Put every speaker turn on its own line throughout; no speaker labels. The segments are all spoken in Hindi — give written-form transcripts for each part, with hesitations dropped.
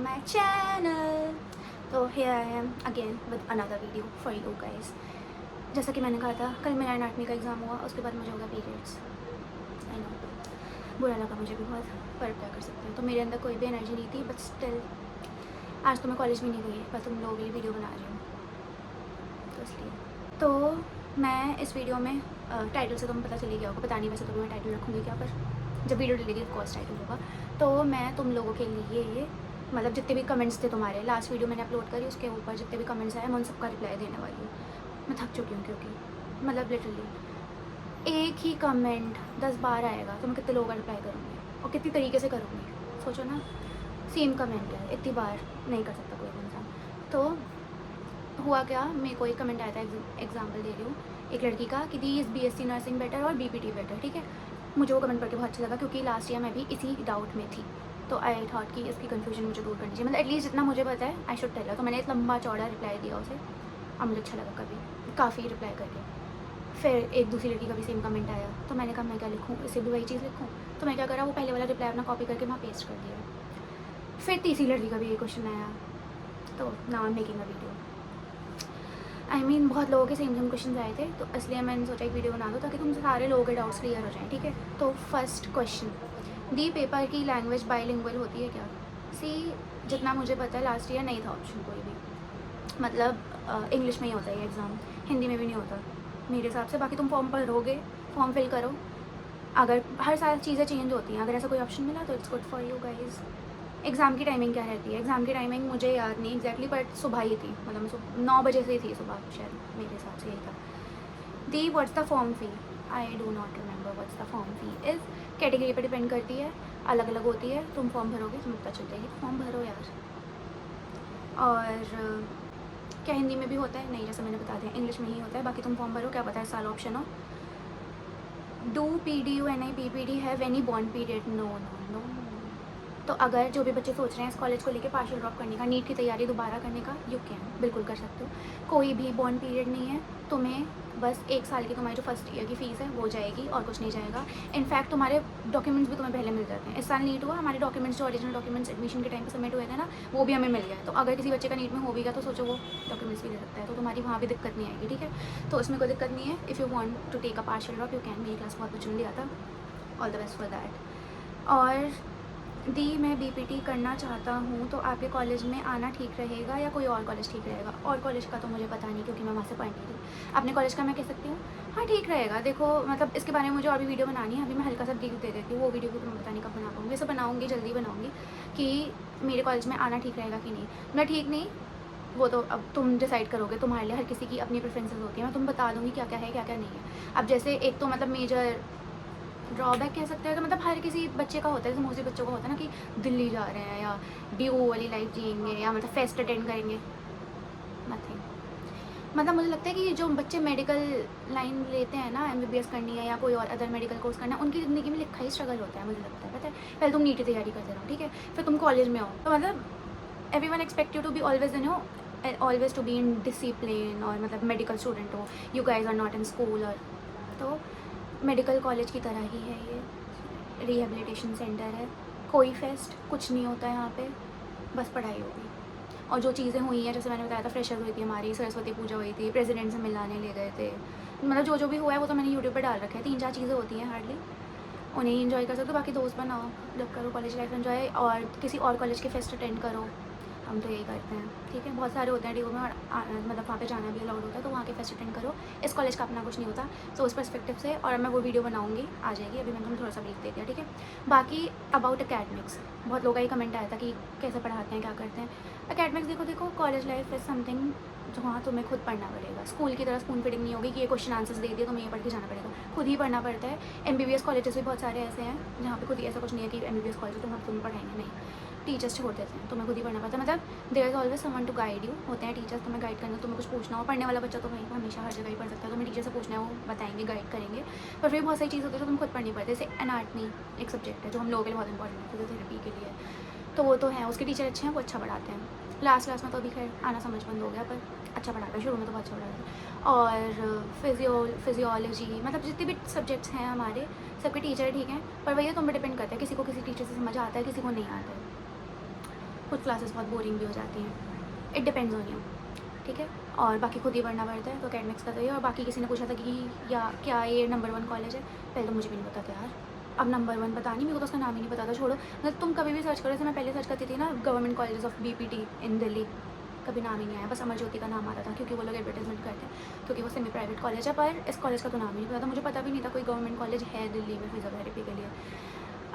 my channel. तो here I am again with another video for you guys. जैसा कि मैंने कहा था, कल मेरा एनाटमी का एग्ज़ाम हुआ, उसके बाद मुझे होगा पीरियड्स. आई नो, बुरा लगा मुझे भी बहुत, पर क्या कर सकते हैं. तो मेरे अंदर कोई भी एनर्जी नहीं थी, बट स्टिल आज तो मैं कॉलेज भी नहीं गई, बस तुम लोगों के लिए वीडियो बना रही हूँ, तो इसलिए. तो मैं इस वीडियो में टाइटल से तुम्हें पता चली गया होगा, पता नहीं वैसे तो मैं टाइटल रखूँगी क्या, पर जब वीडियो डलेगी कोर्स टाइटल होगा. तो मैं तुम लोगों के लिए मतलब जितने भी कमेंट्स थे तुम्हारे, लास्ट वीडियो मैंने अपलोड करी, उसके ऊपर जितने भी कमेंट्स आए मैं उन सबका रिप्लाई देने वाली हूँ. मैं थक चुकी हूँ क्योंकि मतलब लिटरली एक ही कमेंट 10 बार आएगा तो मैं कितने लोगों का रिप्लाई करूँगी और कितनी तरीके से करूँगी, सोचो ना. सेम कमेंट है, इतनी बार नहीं कर सकता कोई इंसान. तो हुआ क्या, मेरे को एक कमेंट आया था, एग्जाम्पल दे रही हूँ, एक लड़की का कि दी इज़ BSc नर्सिंग बेटर और BPT बेटर. ठीक है, मुझे वो कमेंट पढ़ के बहुत अच्छा लगा क्योंकि लास्ट ईयर मैं भी इसी डाउट में थी. तो आई थॉट कि इसकी कन्फ्यूजन मुझे दूर करनी चाहिए, मतलब एटलीस्ट जितना मुझे पता है आई शुड टेल हर. तो मैंने एक लंबा चौड़ा रिप्लाई दिया उसे, अब मुझे अच्छा लगा कभी काफ़ी रिप्लाई करके. फिर एक दूसरी लड़की का भी सेम कमेंट आया, तो मैंने कहा मैं क्या लिखूँ, इसे भी वही चीज़ लिखूँ. तो मैं क्या करा, वो पहले वाला रिप्लाई अपना कॉपी करके वहाँ पेस्ट कर दिया. फिर तीसरी लड़की का भी ये क्वेश्चन आया, तो now I am making a video. I mean बहुत लोगों के सेम क्वेश्चन आए थे, तो इसलिए मैंने सोचा एक वीडियो बना दो ताकि तुम सारे लोगों के डाउट्स क्लियर हो जाएं. ठीक है, तो फर्स्ट क्वेश्चन, दी पेपर की लैंग्वेज बाइलिंगुअल होती है क्या? सी, जितना मुझे पता है लास्ट ईयर नहीं था ऑप्शन कोई भी, मतलब इंग्लिश में ही होता है ये एग्ज़ाम, हिंदी में भी नहीं होता मेरे हिसाब से. बाकी तुम फॉर्म भरोगे, फॉर्म फिल करो, अगर हर साल चीज़ें चेंज होती हैं, अगर ऐसा कोई ऑप्शन मिला तो it's good for you guys. Exam की टाइमिंग क्या रहती है? एग्ज़ाम की टाइमिंग मुझे याद नहीं एग्जैक्टली, बट सुबह ही थी, मतलब 9 बजे से ही थी सुबह, शायद मेरे हिसाब से यही था. दी what's the form fee? I do not remember what's the form fee is. Category पर डिपेंड करती है, अलग अलग होती है. तुम फॉर्म भरोगे तुम्हें पता चल जाएगी, फॉर्म भरो यार. और क्या हिंदी में भी होता है? नहीं, जैसे मैंने बता दिया इंग्लिश में ही होता है. बाकी तुम फॉर्म भरो, क्या पता है साल ऑप्शन हो. Do PDU PPD have any bond period? No no no. तो अगर जो भी बच्चे सोच रहे हैं इस कॉलेज को लेके पार्शियल ड्रॉप करने का, नीट की तैयारी दोबारा करने का, यू कैन, बिल्कुल कर सकते हो. कोई भी बॉन्ड पीरियड नहीं है. तुम्हें बस 1 साल की तुम्हारी जो फर्स्ट ईयर की फ़ीस है वो जाएगी और कुछ नहीं जाएगा. इनफैक्ट तुम्हारे डॉक्यूमेंट्स भी तुम्हें पहले मिल जाते हैं. इस साल नीट हुआ, हमारे डॉक्यूमेंट्स जो ओरिजिनल डॉक्यूमेंट्स एडमिशन के टाइम पे सबमिट हुए थे ना, वो भी हमें मिल गया. तो अगर किसी बच्चे का नीट में हो भी गया तो सोचो वो डॉक्यूमेंट्स भी दे सकता है, तो तुम्हारी वहाँ भी दिक्कत नहीं आएगी. ठीक है, तो इसमें कोई दिक्कत नहीं है. If you want to take a partial drop you can. मेरी क्लास बहुत बच्चों ने लिया था. All the best for that. और दी, मैं BPT करना चाहता हूँ, तो आपके कॉलेज में आना ठीक रहेगा या कोई और कॉलेज ठीक रहेगा? और कॉलेज का तो मुझे पता नहीं क्योंकि मैं वहाँ से पढ़ नहीं रही. अपने कॉलेज का मैं कह सकती हूँ हाँ ठीक रहेगा. देखो मतलब इसके बारे में मुझे और भी वीडियो बनानी है, अभी मैं हल्का सा ब्रीफ दे देती हूँ. वो वीडियो भी तुम्हें पता नहीं कब बना पाऊँगी, वैसे बनाऊँगी, जल्दी बनाऊँगी कि मेरे कॉलेज में आना ठीक रहेगा कि नहीं. मैं ठीक नहीं, वो तो अब तुम डिसाइड करोगे, तुम्हारे लिए हर किसी की अपनी प्रेफरेंसेस होती है. मैं तुम्हें बता दूँगी क्या क्या है क्या क्या नहीं है. अब जैसे एक तो मतलब मेजर ड्रॉबैक कह सकते हैं, तो मतलब हर किसी बच्चे का होता है, जैसे मोस्टली बच्चों का होता है ना कि दिल्ली जा रहे हैं या DU वाली लाइफ जिएंगे या मतलब फेस्ट अटेंड करेंगे. नथिंग. मतलब मुझे लगता है कि जो बच्चे मेडिकल लाइन लेते हैं ना, MBBS करनी है या कोई और अदर मेडिकल कोर्स करना है, उनकी ज़िंदगी में लिखा ही स्ट्रगल होता है, मुझे लगता है. पता है, पहले तुम नीट की तैयारी करते रहो, ठीक है, फिर तुम कॉलेज में आओ, तो मतलब everyone expect you to be always in always to be in discipline, और मतलब मेडिकल स्टूडेंट हो, you guys are not in school. और तो मेडिकल कॉलेज की तरह ही है ये, रिहेबिलिटेशन सेंटर है. कोई फेस्ट कुछ नहीं होता है यहाँ पे, बस पढ़ाई होगी. और जो चीज़ें हुई हैं, जैसे मैंने बताया था, फ्रेशर हुई थी हमारी, सरस्वती पूजा हुई थी, प्रेसिडेंट से मिलाने ले गए थे, मतलब जो जो भी हुआ है वो तो मैंने यूट्यूब पर डाल रखा है. 3-4 चीज़ें होती हैं हार्डली, उन्हें इंजॉय कर सकते हो. बाकी दोस्त बनाओ, जब करो कॉलेज लाइफ एंजॉय, और किसी और कॉलेज के फेस्ट अटेंड करो. हम तो यही करते हैं. ठीक है, बहुत सारे होते हैं DU में, और मतलब वहाँ पे जाना भी अलाउड होता है, तो वहाँ के फेस्ट अटेंड करो. इस कॉलेज का अपना कुछ नहीं होता. सो उस पर्सपेक्टिव से, और मैं वो वीडियो बनाऊंगी, आ जाएगी. अभी मैंने तुम्हें थोड़ा सा ब्रीफ दे दिया. ठीक है, बाकी अबाउट अकेडमिक्स, बहुत लोगों का ही कमेंट आया था कि कैसे पढ़ाते हैं, क्या करते हैं. अकेडमिक्स देखो कॉलेज लाइफ इज़ समथिंग जो हाँ तुम्हें खुद पढ़ना पड़ेगा. स्कूल की तरह स्पून फीडिंग नहीं होगी कि ये क्वेश्चन आंसर्स दे दिए तुम्हें ये पढ़ के जाना पड़ेगा. खुद ही पढ़ना पड़ता है. MBBS कॉलेजेस भी बहुत सारे ऐसे हैं जहाँ पे खुद ही, ऐसा कुछ नहीं है कि MBBS कॉलेज तुम्हें पढ़ाएंगे, नहीं, टीचर्स छोड़ देते हैं, तुम्हें खुद ही पढ़ना पड़ता है. मतलब there is always someone to guide you. होते हैं टीचर्स तुम्हें गाइड करना, तुम्हें कुछ पूछना हो. पढ़ने वाला बच्चा तो वहीं हमेशा हर जगह ही पढ़ सकता है, तुम्हें टीचर से पूछना है, वो बताएंगे, गाइड करेंगे. पर फिर बहुत सारी चीज़ होती है जो तुम खुद पढ़नी पड़ती है. जैसे एनाटमी एक सब्जेक्ट है जो हम लोगों के लिए बहुत इंपॉर्टेंट है फिजियोथेरेपी के लिए, तो वो तो है, उसके टीचर अच्छे हैं, वो अच्छा पढ़ाते हैं. लास्ट क्लास में तो अभी खैर आना समझ बंद हो गया, पर अच्छा पढ़ाता है. शुरू में तो बहुत अच्छा पढ़ाता है. और फिजियोलॉजी, मतलब जितने भी सब्जेक्ट्स हैं हमारे, सबके टीचर ठीक हैं, पर वही तुम पर डिपेंड करता है. किसी को किसी टीचर से समझ आता है, किसी को नहीं आता है. कुछ क्लासेस बहुत बोरिंग भी हो जाती हैं, इट डिपेंड्स ऑन यू, ठीक है। और बाकी खुद ही पढ़ना पड़ता है, तो अकेडमिक्स का तो ये। और बाकी किसी ने पूछा था कि या क्या ये नंबर 1 कॉलेज है, पहले तो मुझे भी नहीं पता था यार। अब नंबर 1 पता नहीं, मेरे को तो उसका नाम ही नहीं पता था। छोड़ो, मतलब तुम कभी भी सर्च करो, जैसे मैं पहले सर्च करती थी ना गवर्नमेंट कॉलेजेस ऑफ BPT इन दिल्ली, कभी नाम ही नहीं आया, बस अमर ज्योति का नाम आता था, क्योंकि वो लोग एडवर्टाइजमेंट करते हैं, क्योंकि वो सेमी प्राइवेट कॉलेज है। पर इस कॉलेज का तो नाम ही नहीं पता था, मुझे पता भी नहीं था कोई गवर्नमेंट कॉलेज है दिल्ली में फिजियोथेरेपी के लिए।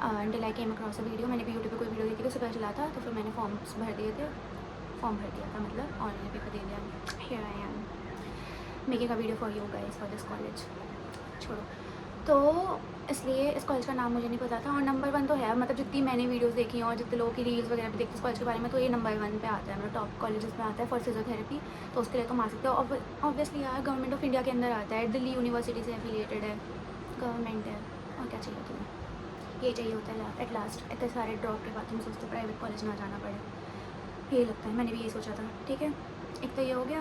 Until I came across a video, मैंने भी यूट्यूब पे कोई वीडियो देखी थी, उससे पता चला था, तो फिर मैंने फॉर्म भर दिया था, मतलब ऑनलाइन पेपर दे दिया। Here I am making a video for you guys for this college. छोड़ो, तो इसलिए इस कॉलेज का नाम मुझे नहीं पता था। और नंबर 1 तो है, मतलब जितनी मैंने वीडियोस देखी हैं और जितने लोगों की रील्स वगैरह भी देखते इस कॉलेज के बारे में, तो ये नंबर 1 पे आता है, मतलब टॉप कॉलेजेस में आता है फॉर फिजियोथेरेपी। तो उसके लिए तुम आ सकते हो। ऑब्वियसली यार गवर्नमेंट ऑफ इंडिया के अंदर आता है, दिल्ली यूनिवर्सिटी से एफिलिएटेड है, गवर्नमेंट है, और क्या चाहिए तुम्हें, ये चाहिए होता है एट लास्ट। इतने सारे ड्रॉप के बाद तुम सोचते हो प्राइवेट कॉलेज ना जाना पड़े, यही लगता है, मैंने भी यही सोचा था। ठीक है, एक तो ये हो गया।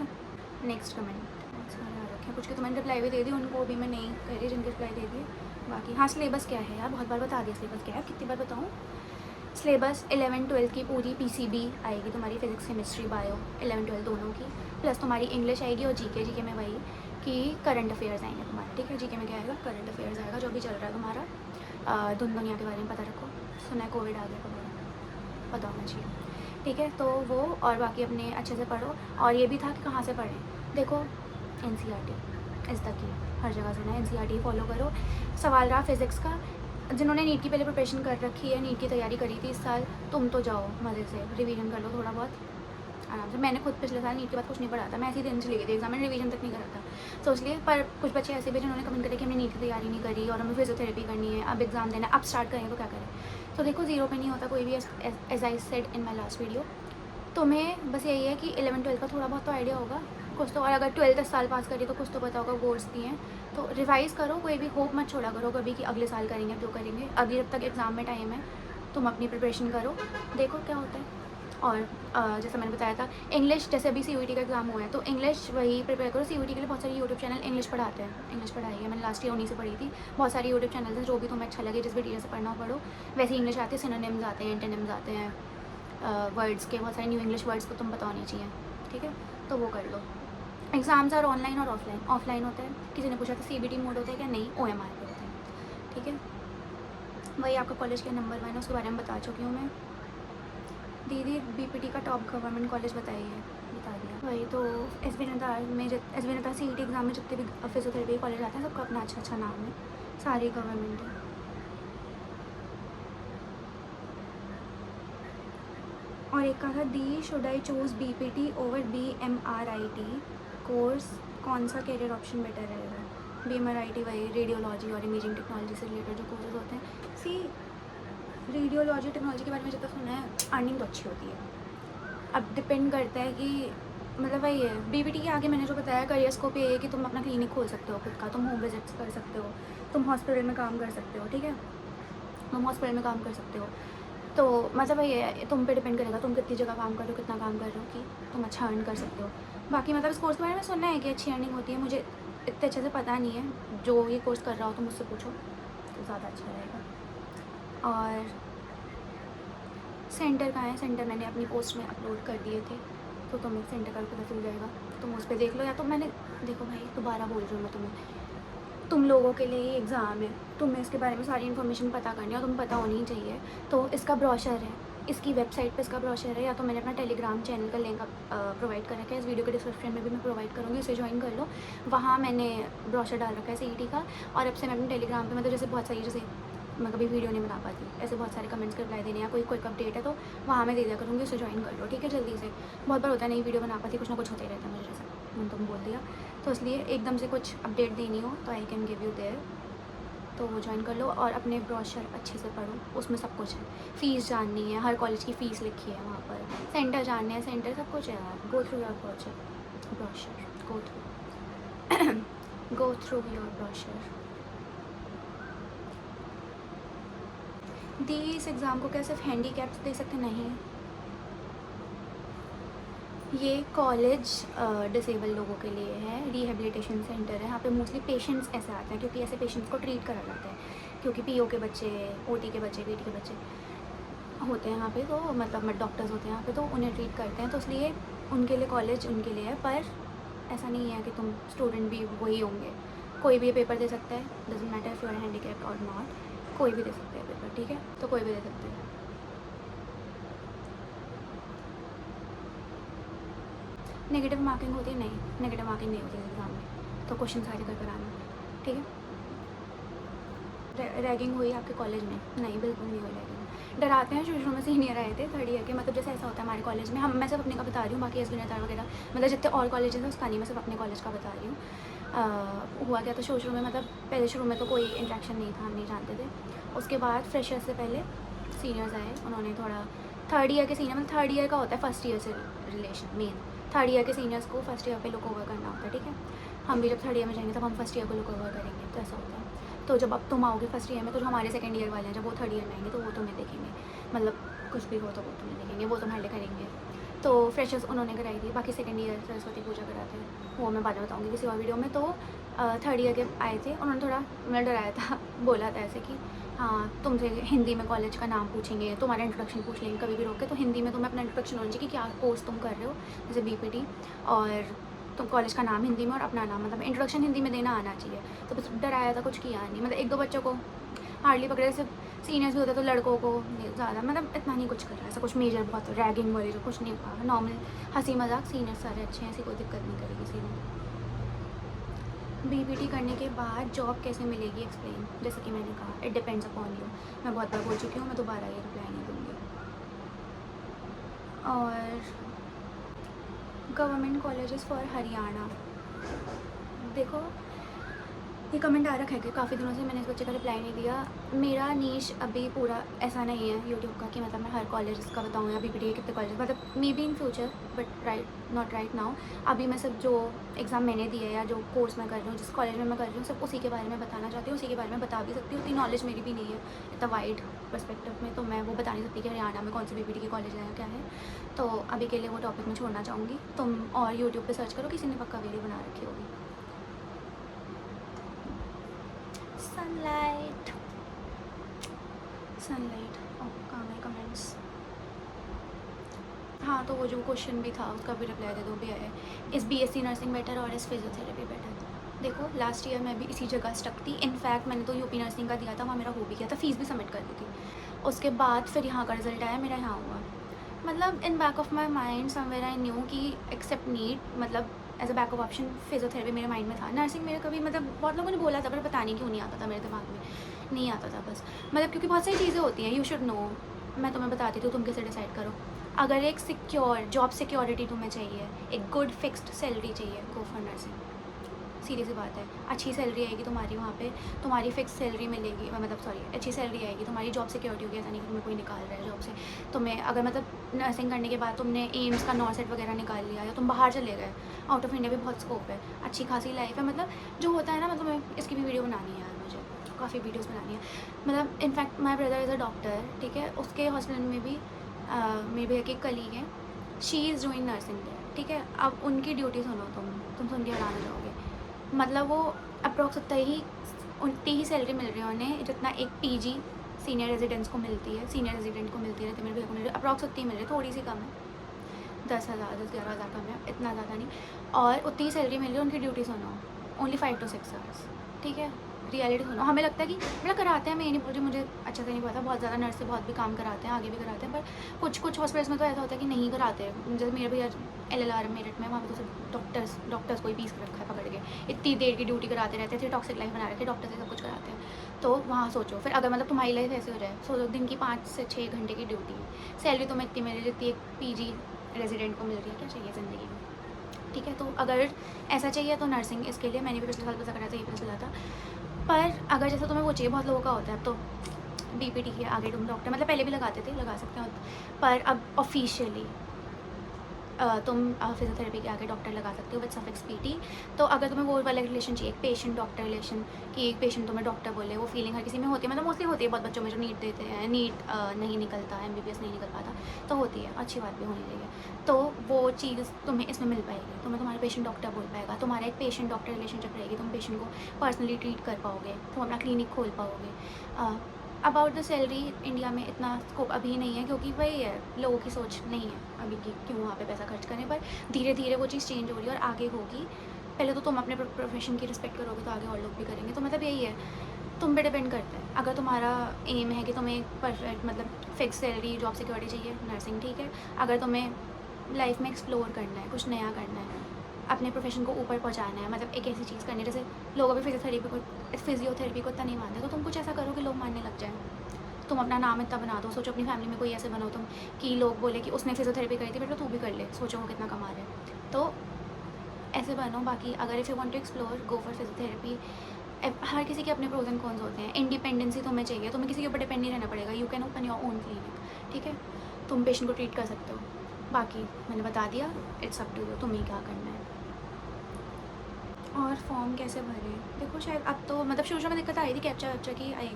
नेक्स्ट कमेंट सारे आ रखे हैं, कुछ के तो मैंने रिप्लाई भी दे दी, उनको भी मैं नहीं कर रही जिनके रिप्लाई दे दिए। बाकी हाँ, सिलेबस क्या है यार, बहुत बार बता दिया सिलेबस क्या है, कितनी बार बताऊँ। सिलेबस 11-12 की पूरी PCB आएगी तुम्हारी, फिजिक्स केमिस्ट्री बायो 11-12 दोनों की, प्लस तुम्हारी इंग्लिश आएगी और जीके में वही कि करंट अफेयर्स आएंगे तुम्हारे। ठीक है, जीके में क्या आएगा, करंट अफेयर्स आएगा, जो भी चल रहा है तुम्हारा, दुनिया के बारे में पता रखो। सुना है कोविड आ गया, कब पता होना चाहिए। ठीक है, तो वो और बाकी अपने अच्छे से पढ़ो। और ये भी था कि कहाँ से पढ़ें, देखो NCERT इज़ द की, हर जगह सुना है NCERT फॉलो करो। सवाल रहा फिज़िक्स का, जिन्होंने नीट की पहले प्रिपरेशन कर रखी है, नीट की तैयारी करी थी इस साल, तुम तो जाओ मज़े से रिवीजन कर लो थोड़ा बहुत आराम से। मैंने खुद पिछले साल नीट के बाद कुछ नहीं पढ़ा था, मैं ऐसे ही दिन चली गई थी एग्जाम में, रिवीजन तक नहीं करा था, सोच लिए। पर कुछ बच्चे ऐसे भी जिन्होंने कमेंट करे कि हमने नीट की तैयारी नहीं करी और हमें फिजियोथेरेपी करनी है, अब एग्जाम देना, अब स्टार्ट करें तो क्या करें। तो देखो, ज़ीरो पे नहीं होता कोई भी, as I said in my last video. तुम्हें बस यही है कि 11-12 का थोड़ा बहुत तो आइडिया होगा कुछ तो, और अगर 12th 10 साल पास करी तो कुछ तो पता होगा बोर्ड्स दिए हैं, तो रिवाइज़ करो, कोई भी होप मत छोड़ा करो कभी कि अगले साल करेंगे जो करेंगे। अभी जब तक एग्ज़ाम में टाइम है, तुम अपनी प्रिपरेशन करो, देखो क्या होता है। और जैसा मैंने बताया था, इंग्लिश जैसे अभी CUET का एग्जाम हुआ है, तो इंग्लिश वही प्रिपेयर करो। CUET के लिए बहुत सारे यूट्यूब चैनल इंग्लिश पढ़ाते हैं, इंग्लिश पढ़ाई है मैंने लास्ट ईयर उन्हीं से पढ़ी थी। बहुत सारे यूट्यूब चैनल हैं, जो भी तुम्हें अच्छा लगे, जिस भी टीचर से पढ़ना हो पढ़ो। वैसे इंग्लिश आते हैं, सिनोनिम्स आते हैं, एंटोनिम्स आते हैं, वर्ड्स के बहुत सारे न्यू इंग्लिश वर्ड्स को तुम पता होने चाहिए। ठीक है, तो वो कर लो। एग्ज़ाम्स और ऑनलाइन और ऑफलाइन होता है। किसी ने पूछा था CBT मोड होता है क्या, नहीं, OMR पे होता है। ठीक है, वही आपका कॉलेज के नंबर 1 है, उसके बारे में बता चुकी हूँ मैं। दीदी BPT का टॉप गवर्नमेंट कॉलेज बताइए, बता दिया। वही तो SB नड्डा CET एग्ज़ाम में जितने भी फिजियोथेरेपी कॉलेज आते हैं, सबका अपना अच्छा नाम है, सारी गवर्नमेंट है। और एक कहा था, दी should I choose BPT over BMRIT course, कौन सा कैरियर ऑप्शन बेटर रहेगा। BMRIT वही रेडियोलॉजी और इमेजिंग टेक्नोलॉजी से रिलेटेड जो कोर्सेज होते हैं। सी रेडियोलॉजी टेक्नोलॉजी के बारे में जितना सुना है, अर्निंग तो अच्छी होती है। अब डिपेंड करता है कि मतलब वही है। BPT के आगे मैंने जो बताया, करियर स्कोप ये है कि तुम अपना क्लिनिक खोल सकते हो खुद का, तुम होम विजिट्स कर सकते हो, तुम हॉस्पिटल में काम कर सकते हो। ठीक है, तुम हॉस्पिटल में काम कर सकते हो, तो मतलब ये तुम पे डिपेंड करेगा तुम कितनी जगह काम कर रहे हो, कितना काम कर रहे हो, कि तुम अच्छा अर्न कर सकते हो। बाकी मतलब इस कोर्स के बारे में सुनना है कि अच्छी अर्निंग होती है, मुझे इतने अच्छे से पता नहीं है। जो ये कोर्स कर रहा हो तो मुझसे पूछो तो ज़्यादा अच्छा रहेगा। और सेंटर कहाँ है, सेंटर मैंने अपनी पोस्ट में अपलोड कर दिए थे, तो तुम्हें सेंटर का पता चल जाएगा, तुम उस पर देख लो। या तो मैंने, देखो भाई दोबारा बोल रही हूँ मैं तुम्हें, तुम लोगों के लिए ये एग्ज़ाम है, तुम्हें इसके बारे में सारी इन्फॉर्मेशन पता करनी है और तुम्हें पता होनी ही चाहिए। तो इसका ब्रोशर है, इसकी वेबसाइट पे इसका ब्रोशर है, या तो मैंने अपना टेलीग्राम चैनल का लिंक प्रोवाइड कर रखा है, इस वीडियो के डिस्क्रिप्शन में भी मैं प्रोवाइड करूँगी, उसे ज्वाइन कर लो। वहाँ मैंने ब्रोशर डाल रखा है CET का। और अब से मैं अपने टेलीग्राम पे, मतलब जैसे बहुत सारी, जैसे मैं कभी वीडियो नहीं बना पाती, ऐसे बहुत सारे कमेंट्स के रिप्लाई देने, या कोई क्विक अपडेट है तो वहाँ मैं दे दिया करूँगी, उसे ज्वाइन कर लो। ठीक है, जल्दी से। बहुत बार होता है नहीं वीडियो बना पाती, कुछ ना कुछ होते ही रहता है मुझे, जैसा मैंने तुम बोल दिया, तो इसलिए एकदम से कुछ अपडेट देनी हो तो I can give you there, तो वो ज्वाइन कर लो। और अपने ब्रोशर अच्छे से पढ़ो, उसमें सब कुछ है। फ़ीस जाननी है, हर कॉलेज की फ़ीस लिखी है वहाँ पर, सेंटर जानने हैं, सेंटर सब कुछ है यार। Go through your brochure, go through your brochure. दी इस एग्ज़ाम को क्या सिर्फ हैंडीकैप्स दे सकते, नहीं, ये कॉलेज डिसेबल लोगों के लिए है, रिहेबिलिटेशन सेंटर है। यहाँ पे मोस्टली पेशेंट्स ऐसे आते हैं, क्योंकि ऐसे पेशेंट्स को ट्रीट करा जाता है, क्योंकि PO के बच्चे, OT के बच्चे, PT के बच्चे, होते हैं यहाँ पे, तो मतलब डॉक्टर्स होते हैं यहाँ पे, तो उन्हें ट्रीट करते हैं, तो इसलिए उनके लिए कॉलेज उनके लिए है। पर ऐसा नहीं है कि तुम स्टूडेंट भी वही होंगे, कोई भी पेपर दे सकता है, doesn't matter if you are handicapped और नॉट, कोई भी दे सकता है पेपर, ठीक है, तो कोई भी दे सकते हैं। नेगेटिव मार्किंग होती है? नहीं, नेगेटिव मार्किंग नहीं होती एग्ज़ाम में, तो क्वेश्चन सारे कर कर आना, ठीक है। रैगिंग हुई आपके कॉलेज में? नहीं, बिल्कुल नहीं हुई रैगिंग। डराते हैं, शुरू में सीनियर आए थे 3rd ईयर के, मतलब जैसे ऐसा होता है हमारे कॉलेज में, मैं सिर्फ अपने का बता रही हूँ, बाकी एसबी नेतार वगैरह मतलब जितने और कॉलेजेस हैं उसका नहीं, मैं सिर्फ अपने कॉलेज का बता रही हूँ। हुआ क्या, तो शुरू में मतलब पहले शुरू में तो कोई इंट्रैक्शन नहीं था, हम नहीं जानते थे। उसके बाद फ्रेशर्स से पहले सीनियर्स आए, उन्होंने थोड़ा 3rd ईयर के सीनियर, मतलब 3rd ईयर का होता है 1st ईयर से रिलेशन मेन, 3rd ईयर के सीनियर्स को 1st ईयर पे लुक ओवर करना होता है, ठीक है। हम भी जब 3rd ईयर में जाएंगे तब हम 1st ईयर को लुक ओवर करेंगे, तो ऐसा होता है। तो जब अब तुम आओगे 1st ईयर में, तो जो हमारे 2nd ईयर वाले हैं जब वो 3rd ईयर में आएंगे तो वो तुम्हें देखेंगे, मतलब कुछ भी हो तो वो तुम्हें देखेंगे, वो तुम हैंडल करेंगे। तो फ्रेशर्स उन्होंने कराई थी, बाकी 2nd ईयर सरस्वती पूजा कराते हैं, वो मैं बाद में बताऊँगी किसी और वीडियो में। तो 3rd ईयर के आए थे, उन्होंने थोड़ा मैं डराया था बोला था ऐसे कि हाँ तुमसे हिंदी में कॉलेज का नाम पूछेंगे, तुम्हारा इंट्रोडक्शन पूछ लेंगे कभी भी रोक के, तो हिंदी में तुम्हें अपना इंट्रोडक्शन होना चाहिए कि क्या कोर्स तुम कर रहे हो, जैसे BPT, और तुम कॉलेज का नाम हिंदी में और अपना नाम, मतलब इंट्रोडक्शन हिंदी में देना आना चाहिए। तो बस डराया था, कुछ किया नहीं, मतलब 1-2 बच्चों को हार्डली पकड़े, जैसे सीनियर्स भी होता तो लड़कों को ज़्यादा, मतलब इतना नहीं कुछ कर रहा, ऐसा कुछ मेजर बहुत रैगिंग वाली जो कुछ नहीं हुआ, नॉर्मल हंसी मजाक, सीनियर्स सारे अच्छे हैं, ऐसी कोई दिक्कत नहीं करेगी किसी ने। BPT करने के बाद जॉब कैसे मिलेगी, एक्सप्लेन। जैसे कि मैंने कहा, इट डिपेंड्स अपॉन यू, मैं बहुत बार बोल चुकी हूँ, मैं दोबारा ये रिप्लाई नहीं दूँगी। और गवर्नमेंट कॉलेजेस फॉर हरियाणा, देखो ये कमेंट आ रखा है कि काफ़ी दिनों से मैंने इस बच्चे का रिप्लाई नहीं दिया। मेरा नीश अभी पूरा ऐसा नहीं है यूट्यूब का कि मतलब मैं हर कॉलेज का बताऊँ या BPT के कितने कॉलेज, मतलब may be in future, but not right now. अभी मैं सिर्फ जो एग्ज़ाम मैंने दिया है या जो कोर्स मैं कर रही हूँ, जिस कॉलेज में मैं कर रही हूँ, सिर्फ उसी के बारे में बताना चाहती हूँ, उसी के बारे में बता भी सकती हूँ। उतनी नॉलेज मेरी भी नहीं है इतना वाइड पर्सपेक्टिव में, तो मैं वो बता नहीं सकती कि हरियाणा में कौन से BPT के कॉलेज हैं क्या है। तो अभी के लिए वो टॉपिक मैं छोड़ना चाहूँगी। तुम और यूट्यूब पर सर्च करो, किसी ने पक्का वीडियो बना रखी होगी। सनलाइट कहाँ गए कमेंट्स। हाँ, तो वो जो क्वेश्चन भी था उसका भी रिप्लाई दे दो, भी आया। इस BSc नर्सिंग बेटर और इस फिजियोथेरेपी बेटर? देखो लास्ट ईयर मैं भी इसी जगह स्टक थी, इनफैक्ट मैंने तो यूपी नर्सिंग का दिया था, वहाँ मेरा हो भी गया था, फीस भी सबमिट कर दी थी। उसके बाद फिर यहाँ का रिजल्ट आया, मेरा यहाँ हुआ, मतलब in back of my mind somewhere I knew कि एक्सेप्ट नीट, मतलब as a backup option physiotherapy मेरे माइंड में था। नर्सिंग मेरे कभी, मतलब बहुत लोगों ने बोला था पर पता नहीं क्यों नहीं आता था मेरे दिमाग में, नहीं आता था बस, मतलब क्योंकि बहुत सारी चीज़ें होती हैं, यू शुड नो, मैं तुम्हें बताती थी, तुम कैसे डिसाइड करो। अगर एक सिक्योर जॉब सिक्योरिटी तुम्हें चाहिए, एक गुड फिक्स्ड सैलरी चाहिए, गो फॉर नर्सिंग। सीधी सी बात है, अच्छी सैलरी आएगी तुम्हारी, वहाँ पे तुम्हारी फिक्स सैलरी मिलेगी, मतलब सॉरी अच्छी सैलरी आएगी, तुम्हारी जॉब सिक्योरिटी होगी, ऐसा नहीं कि तुम्हें कोई निकाल रहा है जॉब से। तुम्हें अगर मतलब नर्सिंग करने के बाद तुमने एम्स का नॉर्सेट वगैरह निकाल लिया या तुम बाहर चले गए, आउट ऑफ इंडिया भी बहुत स्कोप है, अच्छी खासी लाइफ है, मतलब जो होता है ना, मतलब मैं इसकी भी वीडियो बनानी है यार, मुझे काफ़ी वीडियोज़ बनानी है। मतलब in fact my brother is a doctor, ठीक है, उसके हॉस्पिटल में भी मेरे भैया की कलीग है, शी इज़ डूइंग नर्सिंग है, ठीक है। अब उनकी ड्यूटी सुनो, तुम सुन के हैरान हो जाओगे, मतलब वो अप्रॉक्स उतनी ही सैलरी मिल रही है उन्हें जितना एक PG सीनियर रेजिडेंट्स को मिलती है, सीनियर रेजिडेंट को मिलती है, तो मेरे भैया को अप्रॉक्स उतनी मिल रही है, थोड़ी सी कम है, 10,000 11,000 कम है, इतना ज़्यादा नहीं, और उतनी ही सैलरी मिल रही है। उनकी ड्यूटी सुनो, ओनली 5 to 6 आवर्स, ठीक है। रियलिटी सुनो, हमें लगता है कि मतलब कराते हैं, मैं ये नहीं बोल रही, मुझे अच्छे से नहीं पता, बहुत ज़्यादा नर्स से बहुत भी काम कराते हैं, आगे भी कराते हैं, पर कुछ हॉस्पिटल्स में तो ऐसा होता है कि नहीं कराते हैं। जैसे मेरे भैया LLR मेरठ में, वहाँ पे तो सिर्फ डॉक्टर्स को ही पीस रखा है पकड़ के, इतनी देर की ड्यूटी कराते रहते थे, टॉक्सिक लाइफ बना रखे, डॉक्टर से सब कुछ कराते हैं। तो वहाँ सोचो फिर, अगर मतलब तुम्हारी लाइफ ऐसे हो जाए, सोचो दिन की 5 से 6 घंटे की ड्यूटी है, सैलरी तुम्हें इतनी मिल रही जितनी एक PG रेजिडेंट को मिल रही है, क्या चाहिए ज़िंदगी में, ठीक है। तो अगर ऐसा चाहिए तो नर्सिंग, इसके लिए मैंने भी पिछले साल पता करा था, ये पता चला था। पर अगर जैसे तुम्हें वो चाहिए, बहुत लोगों का होता है, तो BPT के आगे तुम डॉक्टर, मतलब पहले भी लगाते थे, लगा सकते हो, पर अब ऑफिशियली तुम फिजियोथेरेपी के आगे डॉक्टर लगा सकते हो विद सफिक्स PT। तो अगर तुम्हें वो वाला रिलेशन चाहिए, एक पेशेंट डॉक्टर रिलेशन, कि एक पेशेंट तुम्हें डॉक्टर बोले, वो फीलिंग हर किसी में होती है, मतलब मोस्टली होती है, बहुत बच्चों में जो नीट देते हैं, नीट नहीं निकलता, MBBS नहीं निकल पाता, तो होती है, अच्छी बात भी होनी चाहिए। तो वो चीज़ तुम्हें इसमें मिल पाएगी, तुम्हें तुम्हारा पेशेंट डॉक्टर बोल पाएगा, तुम्हारा एक पेशेंट डॉक्टर रिलेशनशिप रहेगी, तुम पेशेंट को पर्सनली ट्रीट कर पाओगे, तुम अपना क्लिनिक खोल पाओगे, अबाउट द सैलरी, इंडिया में इतना स्कोप अभी नहीं है, क्योंकि वही है, लोगों की सोच नहीं है अभी की क्यों वहाँ पे पैसा खर्च करें, पर धीरे धीरे वो चीज़ चेंज हो रही है और आगे होगी। पहले तो तुम अपने प्रोफेशन की रिस्पेक्ट करोगे तो आगे और लोग भी करेंगे, तो मतलब यही है, तुम पे डिपेंड करता है। अगर तुम्हारा एम है कि तुम्हें एक परफेक्ट मतलब फिक्स सैलरी जॉब सिक्योरिटी चाहिए, नर्सिंग ठीक है। अगर तुम्हें लाइफ में एक्सप्लोर करना है, कुछ नया करना है, अपने प्रोफेशन को ऊपर पहुंचाना है, मतलब एक ऐसी चीज़ करनी है, जैसे लोग अभी फिजियोथेरेपी को इतना नहीं मानते, तो तुम कुछ ऐसा करो कि लोग मानने लग जाएं। तुम अपना नाम इतना बना दो, सोचो अपनी फैमिली में कोई ऐसे बनो तुम कि लोग बोले कि उसने फिजियोथेरेपी करी थी, बेटा तू भी कर ले, सोचो वो कितना कमा रहे हैं, तो ऐसे बनो। बाकी अगर if you want to explore, go for physiotherapy. हर किसी के अपने प्रोज एंड कॉन्स होते हैं। इंडिपेंडेंसी तुम्हें चाहिए, तुम्हें किसी के ऊपर डिपेंड नहीं रहना पड़ेगा, you can open your own clinic, ठीक है। तुम पेशेंट को ट्रीट कर सकते हो, बाकी मैंने बता दिया, इट्स अप टू यू, तुम्हें क्या करना है। और फॉर्म कैसे भरे, देखो शायद अब तो मतलब शुरू में दिक्कत आई थी कैप्चा वैप्चा की, आई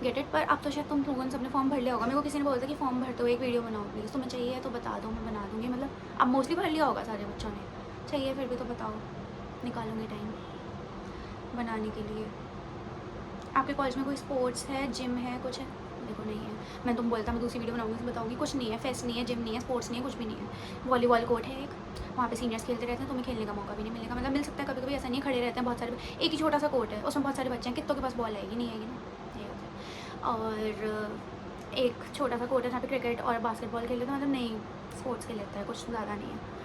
गेट इट, पर अब तो शायद तुम लोगों से अपने फॉर्म भर लिया होगा। मेरे को किसी ने बोला था कि फॉर्म भरते हो एक वीडियो बनाओ प्लीज़, तुम्हें चाहिए तो बता दो, मैं बना दूँगी। मतलब अब मोस्टली भर लिया होगा सारे बच्चों ने, चाहिए फिर भी तो बताओ, निकालूंगी टाइम बनाने के लिए। आपके कॉलेज में कोई स्पोर्ट्स है, जिम है, कुछ है? देखो नहीं है, मैं तुम बोलता मैं दूसरी वीडियो बनाऊंगी तो बताऊंगी, कुछ नहीं है, फेस्ट नहीं है, जिम नहीं है, स्पोर्ट्स नहीं है, कुछ भी नहीं है। वॉलीबॉल कोर्ट है एक, वहाँ पे सीनियर्स खेलते रहते हैं, तुम्हें खेलने का मौका भी नहीं मिलेगा, मतलब मिल सकता है कभी कभी, ऐसा नहीं खड़े रहते हैं बहुत सारे, एक ही छोटा सा कोर्ट है, उसमें बहुत सारे बच्चे हैं, कितनों के पास बॉल आएगी, नहीं आएगी ना, ये होता है। और एक छोटा सा कोर्ट है जहाँ पे क्रिकेट और बास्केटबॉल खेल लेते हैं, मतलब नहीं स्पोर्ट्स खेल लेता है, कुछ ज़्यादा नहीं है।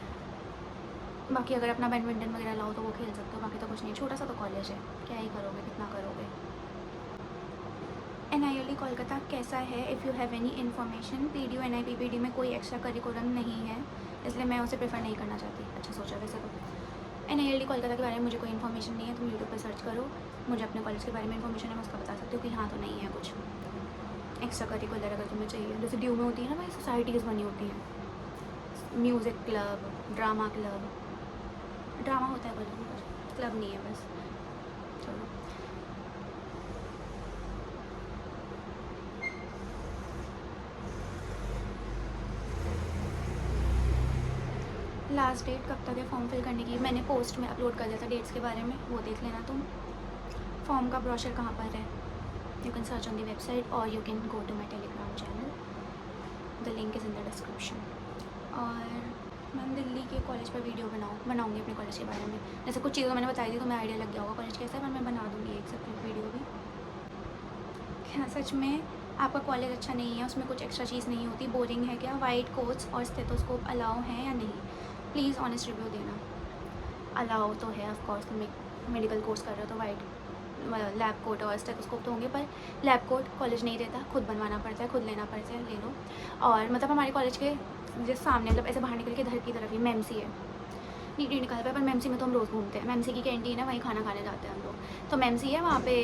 बाकी अगर अपना बैडमिंटन वगैरह लाओ तो वो खेल सकते हो, बाकी तो कुछ नहीं, छोटा सा तो कॉलेज है, क्या ही करोगे, कितना करोगे। NILT कोलकाता कैसा है? If you have any information, PDU NI PPD में कोई एक्स्ट्रा करिकुलम नहीं है, इसलिए मैं उसे प्रेफर नहीं करना चाहती। अच्छा सोचा वैसे तो। NILT कोलकाता के बारे में मुझे कोई इन्फॉर्मेशन नहीं है, तुम यूट्यूब पर सर्च करो, मुझे अपने कॉलेज के बारे में इन्फॉर्मेशन है, मैं उसका बता सकती हूँ कि हाँ तो नहीं है कुछ एक्स्ट्रा करिकुलर अगर तुम्हें चाहिए। जैसे ड्यू में होती है ना भाई, सोसाइटीज़ बनी होती हैं, music club, drama club, drama होता है कॉलेज में, क्लब नहीं है बस। चलो लास्ट डेट कब तक है फॉर्म फिल करने की? मैंने पोस्ट में अपलोड कर दिया था डेट्स के बारे में, वो देख लेना तुम। फॉर्म का ब्रोशर कहाँ पर है? You can search on the website और you can go to my Telegram channel, the link is in the description. और मैम दिल्ली के कॉलेज पर वीडियो बनाऊँगी अपने कॉलेज के बारे में, जैसे कुछ चीज़ें मैंने बताई थी तो मैं आइडिया लग गया होगा कॉलेज कैसा है, पर मैं बना दूँगी एक सेपरेट वीडियो भी। क्या सच में आपका कॉलेज अच्छा नहीं है, उसमें कुछ एक्स्ट्रा चीज़ नहीं होती, बोरिंग है क्या? वाइट कोट्स और स्टेथोस्कोप अलाउ हैं या नहीं? प्लीज़ ऑनेस्ट रिव्यू देना। अलाउ तो है ऑफ कोर्स, तुम एक मेडिकल कोर्स कर रहे हो तो वाइट लैब कोट और स्टेथोस्कोप तो होंगे, पर लैब कोट कॉलेज नहीं देता, खुद बनवाना पड़ता है, खुद लेना पड़ता है, ले लो। और मतलब हमारे कॉलेज के जैसे सामने मतलब ऐसे बाहर निकल के घर की तरफ ही मेमसी है, नीट नहीं निकाल पाए, पर मेमसी में तो हम रोज़ घूमते हैं, मेमसी की कैंटीन है, वहीं खाना खाने जाते हैं हम लोग, तो मेमसी है वहाँ पे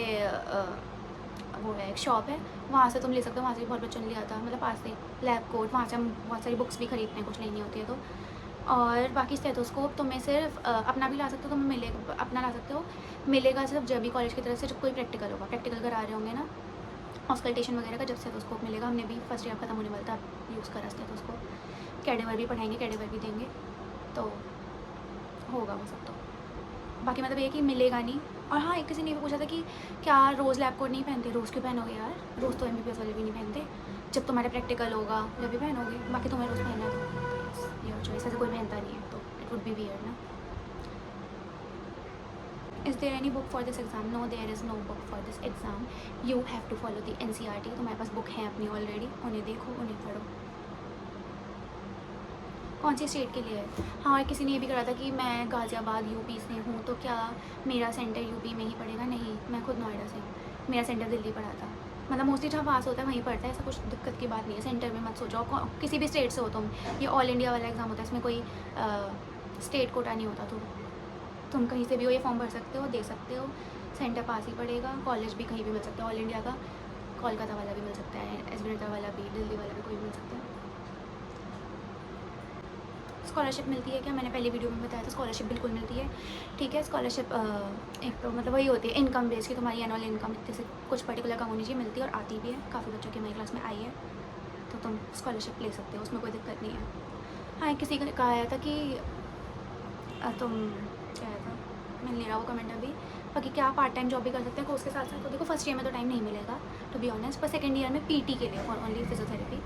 वो है एक शॉप है, वहाँ से तुम ले सकते हो, वहाँ से भी बहुत बच्चों ने लिया था, मतलब पास से लैब कोट, वहाँ से हम बहुत सारी बुक्स भी खरीदते हैं, कुछ लेनी होती है तो। और बाकी स्टेथोस्कोप तुम्हें सिर्फ अपना भी ला सकते हो, तुम्हें मिलेगा, अपना ला सकते हो, मिलेगा सिर्फ जब भी कॉलेज की तरफ से जब कोई प्रैक्टिकल होगा, प्रैक्टिकल करा रहे होंगे ना ऑस्कल्टेशन वगैरह का, जब स्टेथोस्कोप मिलेगा। हमने भी फर्स्ट ईयर खत्म होने वाला था, यूज़ करा स्टेथोस्कोप, कैडेवर भी पढ़ाएंगे, कैडेवर भी देंगे, तो होगा वो सब तो। बाकी मतलब ये कि मिलेगा नहीं। और हाँ, एक किसी ने भी पूछा था कि क्या रोज़ लैब कोट नहीं पहनते? रोज़ क्यों पहनोगे यार, रोज़ तो MBBS वाले भी नहीं पहनते, जब तुम्हारा प्रैक्टिकल होगा जब भी पहनोगे, बाकी तुम्हें रोज़ पहनना तो योर चॉइस, ऐसे कोई पहनता नहीं है तो इट वुड बी वियर्ड ना। Is there any book for this exam? No, there is no book for this exam, you have to follow the NCERT। तुम्हारे पास बुक है अपनी ऑलरेडी, उन्हें देखो, उन्हें पढ़ो। कौन सी स्टेट के लिए है? हाँ, और किसी ने ये भी करा था कि मैं गाज़ियाबाद यूपी से हूँ, तो क्या मेरा सेंटर यूपी में ही पड़ेगा? नहीं, मैं खुद नोएडा से हूँ, मेरा सेंटर दिल्ली पड़ा था। मतलब मोस्टली जहाँ पास होता है वहीं पड़ता है, ऐसा कुछ दिक्कत की बात नहीं है, सेंटर में मत सोचो, किसी भी स्टेट से हो तुम, ये ऑल इंडिया वाला एग्ज़ाम होता है, इसमें कोई स्टेट कोटा नहीं होता, तो तुम कहीं से भी हो ये फॉर्म भर सकते हो, दे सकते हो, सेंटर पास ही पड़ेगा, कॉलेज भी कहीं भी मिल सकता है, ऑल इंडिया का, कोलकाता वाला भी मिल सकता है, SB नगर वाला भी, दिल्ली वाला भी, कोई मिल सकता है। स्कॉलरशिप मिलती है क्या? मैंने पहले वीडियो में बताया था, स्कॉलरशिप बिल्कुल मिलती है, ठीक है। स्कॉलरशिप एक तो मतलब वही होती है इनकम बेस की, तुम्हारी एनुअल इनकम जैसे कुछ पर्टिकुलर कम होनी चाहिए, मिलती है और आती भी है, काफ़ी बच्चों की हमारी क्लास में आई है, तो तुम स्कॉलरशिप ले सकते हो, उसमें कोई दिक्कत नहीं है। हाँ, किसी का कहा आया था कि तुम क्या आया था, मिल नहीं रहा वो कमेंट अभी, बाकी क्या पार्ट टाइम जॉब भी कर सकते हैं कोर्स के साथ साथ। तो देखो फर्स्ट ईयर में तो टाइम नहीं मिलेगा टू बी ऑनेस्ट, पर सेकंड ईयर में पीटी के लिए, फॉर ओनली फिजियोथेरेपी,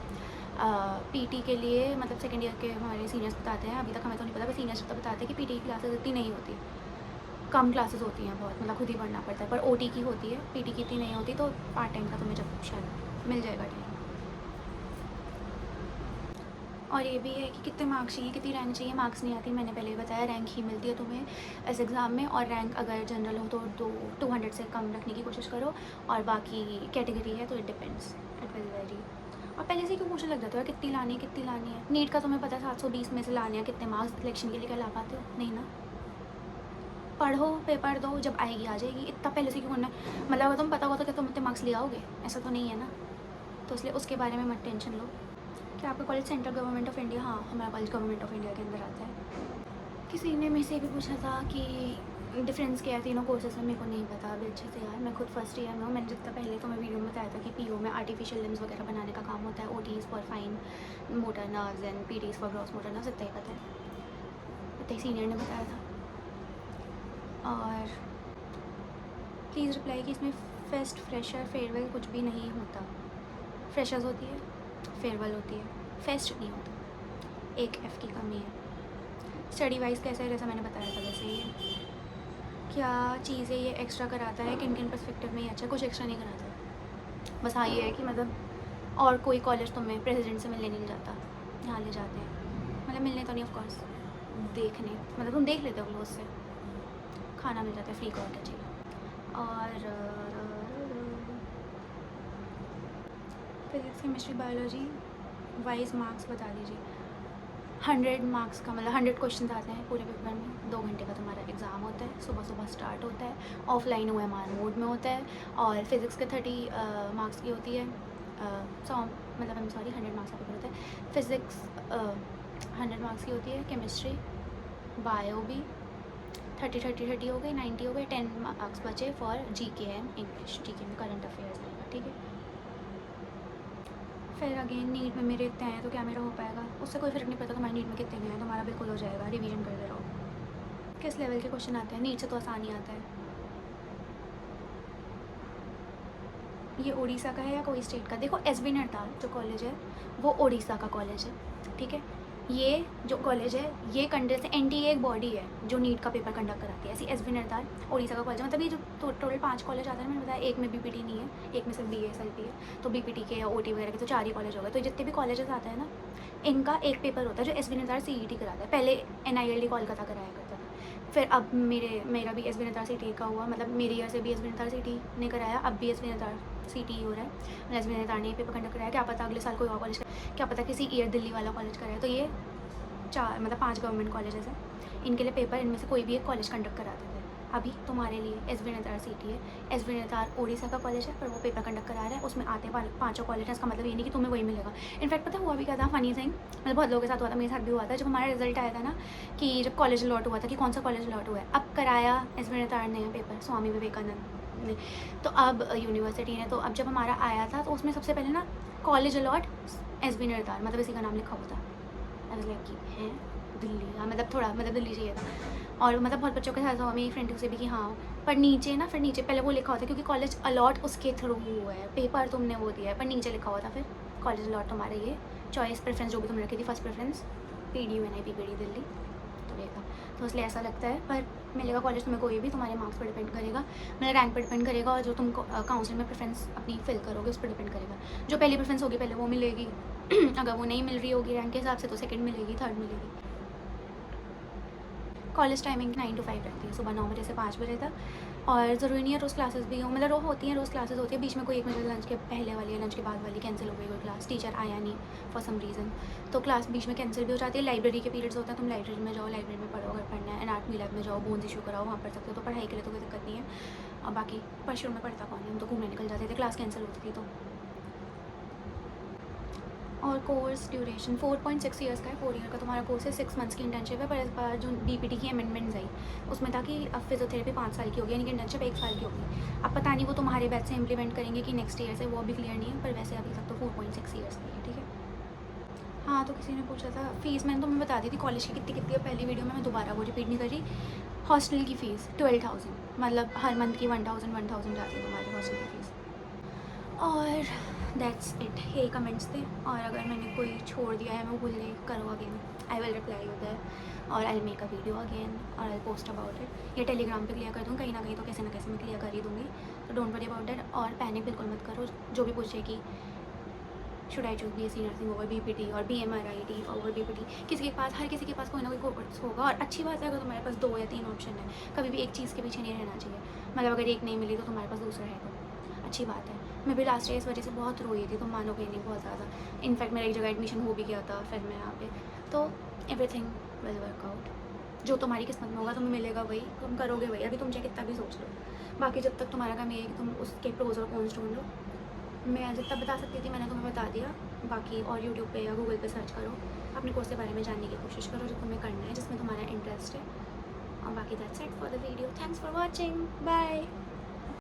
पीटी के लिए मतलब सेकंड ईयर के हमारे सीनियर्स बताते हैं, अभी तक हमें तो नहीं पता, पर सीनियर्स तो बताते हैं कि पीटी की क्लासेस इतनी नहीं होती, कम क्लासेस होती हैं बहुत, मतलब खुद ही पढ़ना पड़ता है, पर ओटी की होती है, पीटी की इतनी नहीं होती। तो पार्ट टाइम का तुम्हें जब शायद मिल जाएगा टाइम। और ये भी है कि कितने मार्क्स चाहिए, कितनी रैंक चाहिए, मार्क्स नहीं आती, मैंने पहले ही बताया, रैंक ही मिलती है तुम्हें इस एग्ज़ाम में। और रैंक अगर जनरल हो तो 200 से कम रखने की कोशिश करो, और बाकी कैटेगरी है तो it depends, it will very. और पहले से क्यों पूछने लग जाते हो कितनी लानी है। नीट का तुम्हें पता है 720 में से लाने हैं, कितने मार्क्स सिलेक्शन के लिए क्या ला पाते हो, नहीं ना। पढ़ो, पेपर दो, जब आएगी आ जाएगी, इतना पहले से क्यों करना है। मतलब अगर तुम पता होता कि तुम इतने मार्क्स ले आओगे, ऐसा तो नहीं है ना, तो इसलिए उसके बारे में मत टेंशन लो। क्या आपका college central government of India? हाँ, हमारा कॉलेज गवर्नमेंट ऑफ इंडिया के अंदर आता है। किसी ने मेरे से भी पूछा था कि डिफरेंस क्या है तीनों कोर्सेज में, मेरे को नहीं पता अभी अच्छे से यार, मैं खुद फर्स्ट ईयर में हूँ। मैंने जितना पहले तो मैं वीडियो में बताया था कि पीओ में आर्टिफिशियल लिम्स वगैरह बनाने का काम होता है, OTs for fine motor nerves and PTs for gross motor nerves, इतना ही पता है, इतना ही सीनियर ने बताया था। और प्लीज़ रिप्लाई कि इसमें फेस्ट, फ्रेशर, फेयरवेल कुछ भी नहीं होता। फ्रेशर्स होती है, फेयरवेल होती है, फेस्ट नहीं होता, एक एफ़ की कमी है। स्टडी वाइज कैसा है, जैसा मैंने बताया था वैसे ही। क्या चीज़ें ये एक्स्ट्रा कराता है, किन किन पर्सपेक्टिव में ही अच्छा, कुछ एक्स्ट्रा नहीं कराता। बस हाँ ये है कि मतलब और कोई कॉलेज तुम्हें प्रेसिडेंट से मिलने नहीं जाता, यहाँ ले जाते हैं, मतलब मिलने तो नहीं ऑफकोर्स, देखने, मतलब तुम देख लेते हो क्लोज से, खाना मिल जाता है फ्री का, और क्या चाहिए। और physics, chemistry, biology wise marks बता दीजिए। 100 मार्क्स का मतलब 100 क्वेश्चन आते हैं पूरे पेपर में। 2 घंटे का तुम्हारा एग्ज़ाम होता है, सुबह सुबह स्टार्ट होता है, ऑफलाइन OMR मोड में होता है। और फिज़िक्स के 30 मार्क्स की होती है, 100 मतलब I'm sorry 100 मार्क्स का पेपर होता है। फिज़िक्स 100 मार्क्स की होती है, केमिस्ट्री, बायो भी 30 हो गई, 90 हो गए, 10 मार्क्स बचे for GK and English. GK में करंट अफेयर्स आएगा, ठीक है। फिर अगेन नीट में मेरे इतने हैं तो क्या मेरा हो पाएगा, उससे कोई फ़र्क नहीं पड़ता तुम्हारे नीट में कितने भी हैं, तुम्हारा बिल्कुल हो जाएगा, रिवीजन करते रहो। किस लेवल के क्वेश्चन आते हैं, नीट से तो आसान ही आता है। ये उड़ीसा का है या कोई स्टेट का? देखो SB नरताल जो कॉलेज है वो उड़ीसा का कॉलेज है, ठीक है। ये जो कॉलेज है ये कंडक्ट से NTA एक बॉडी है जो नीट का पेपर कंडक्ट कराती है, ऐसी SB नरताल उड़ीसा का कॉलेज है। मतलब ये जो टोटल 5 कॉलेज आते हैं मैंने बताया, एक में BPT नहीं है, एक में सिर्फ BSLP है, तो BPT के या OT वगैरह के तो 4 ही कॉलेज हो गए। तो जितने भी कॉलेजेस आते हैं ना, इनका एक पेपर होता है जो SB नरताल CET कराता है। पहले NILD कोलकाता कराया करता था, फिर अब मेरा भी SB नरताल CET का हुआ, मतलब मेरी ईयर से भी SB नरताल CET ने कराया, अब भी SB नरताल CET हो रहा है, मतलब SB नरताल ने पेपर कंडक्ट कराया। क्या पता अगले साल कोई और कॉलेज, क्या पता किसी ईयर दिल्ली वाला कॉलेज कराया। तो ये 4 मतलब 5 गवर्नमेंट कॉलेजेस हैं, इनके लिए पेपर इनमें से कोई भी एक कॉलेज कंडक्ट कराते थे। अभी तुम्हारे लिए SB नरताल CET है, SB नरताल उड़ीसा का कॉलेज है, पर वो पेपर कंडक्ट करा रहा है, उसमें आते हैं 5 कॉलेज हैं। इसका मतलब ये नहीं कि तुम्हें वही मिलेगा। इनफैक्ट पता हुआ भी क्या था, फनी थिंग, मतलब बहुत लोगों के साथ हुआ था, मेरे साथ भी हुआ था। जब हमारा रिजल्ट आया था ना, कि जब कॉलेज अलॉट हुआ था कि कौन सा कॉलेज अलॉट हुआ है, अब कराया SB नरताल ने पेपर, स्वामी विवेकानंद ने, तो अब यूनिवर्सिटी ने, तो अब जब हमारा आया था तो उसमें सबसे पहले ना कॉलेज अलॉट SB नरताल, मतलब इसी का नाम लिखा हुआ था। मतलब कि हैं दिल्ली, हाँ मतलब थोड़ा मतलब दिल्ली चाहिए था। और मतलब बहुत बच्चों के साथ हुआ, मेरी फ्रेंड से भी कि हाँ, पर नीचे ना, फिर नीचे पहले वो लिखा हुआ था क्योंकि कॉलेज अलॉट उसके थ्रू हुआ है, पेपर तुमने वो दिया है, पर नीचे लिखा हुआ था फिर कॉलेज अलॉट तुम्हारे ये चॉइस प्रेफरेंस जो भी तुमने रखी थी, first preference PDU NI PPD Delhi, तो ये था। तो इसलिए ऐसा लगता है, पर मिलेगा कॉलेज तुम्हें कोई भी, तुम्हारे मार्क्स पर डिपेंड करेगा, मतलब रैंक पर डिपेंड करेगा, और जो तुम काउंसिल में प्रेफरेंस अपनी फिल करोगे उस पर डिपेंड करेगा। जो पहली प्रेफरेंस होगी पहले वो मिलेगी अगर वो नहीं मिल रही होगी रैंक के हिसाब से तो सेकंड मिलेगी, थर्ड मिलेगी। कॉलेज टाइमिंग 9 to 5 रहती है, सुबह 9 बजे से 5 बजे तक। और ज़रूरी नहीं है रोज़ क्लासेस भी हों, मतलब रोज़ होती हैं, रोज़ क्लासेस होती है, बीच में कोई एक मिनट लंच के पहले वाली या लंच के बाद वाली कैंसिल हो गई कोई क्लास, टीचर आया नहीं फॉर सम रीज़न, तो क्लास बीच में कैंसिल भी हो जाती है। लाइब्रेरी के पीरियड्स होते हैं, तुम लाइब्रेरी में जाओ, लाइब्रेरी में पढ़ो, अगर पढ़ना है। एनाटॉमी लैब में जाओ, बोन्स इशू कराओ, वहाँ पढ़ सकते हो, तो पढ़ाई के लिए तो कोई दिक्कत नहीं है। और बाकी परशुर में पढ़ता कौन है, हम तो घूमने निकल जाते थे, क्लास कैंसिल होती थी तो। और कोर्स ड्यूरेशन 4.6 ईयर्स का है, 4 ईयर का तुम्हारा कोर्स है, 6 मंथ्स की इंटर्नशिप है। पर इस बार जो BPT की अमेंडमेंट्स आई उसमें था कि अब फिजियोथेरेपी 5 साल की होगी, यानी कि इंटर्नशिप 1 साल की होगी। अब पता नहीं वो तुम्हारे बैच से इंप्लीमेंट करेंगे कि नेक्स्ट ईयर से, वो अभी क्लियर नहीं है, पर वैसे अभी तक तो 4.6 ईयर्स की है, ठीक है। हाँ, तो किसी ने पूछा था फ़ीस, मैंने तुम्हें बता दी थी कॉलेज की कितनी कितनी है पहली वीडियो में, मैं दोबारा वो रिपीट नहीं कर रही। हॉस्टल की फ़ीस 12,000, मतलब हर मंथ की 1,000 जाती है तुम्हारी हॉस्टल की फ़ीस। और दैट्स इट, यही कमेंट्स थे। और अगर मैंने कोई छोड़ दिया है, मैं भूल गई, करो again, I will reply you there और I will make a video again और आई पोस्ट अबाउट इट। ये टेलीग्राम पे क्लियर कर दूँ कहीं ना कहीं, तो कैसे ना कैसे मैं क्लियर कर ही दूँगी, तो डोंट वरी अबाउट दैट। और पैनिक बिल्कुल मत करो, जो भी पूछे कि should I choose BSc nursing over BPT और BMRIT ओवर BPT, किसी के पास, हर किसी के पास कोई ना कोई कोर्स होगा। और अच्छी बात है अगर तुम्हारे पास 2 या 3 ऑप्शन है, कभी भी एक चीज़ के पीछे नहीं रहना चाहिए। मतलब अगर एक नहीं मिली तो तुम्हारे पास दूसरा है, तो अच्छी बात है। मैं भी लास्ट ईयर इस वजह से बहुत रोई थी, तुम मानोगे नहीं, बहुत ज़्यादा। इनफैक्ट मेरा एक जगह एडमिशन हो भी गया था, फिर मैं यहाँ पे, तो एवरीथिंग विल वर्क आउट। जो तुम्हारी किस्मत में होगा तुम्हें मिलेगा वही, तुम करोगे वही। अभी तुम चाहे कितना भी सोच लो, बाकी जब तक तुम्हारा काम ये है कि तुम उसके प्रोज और कॉन्स ढूंढ लो। मैं जितना बता सकती थी मैंने तुम्हें बता दिया। बाकी और यूट्यूब पे या गूगल पे सर्च करो, अपने कोर्स के बारे में जानने की कोशिश करो जो तुम्हें करना है, जिसमें तुम्हारा इंटरेस्ट है। और बाकी that's it for the video. Thanks for watching, bye.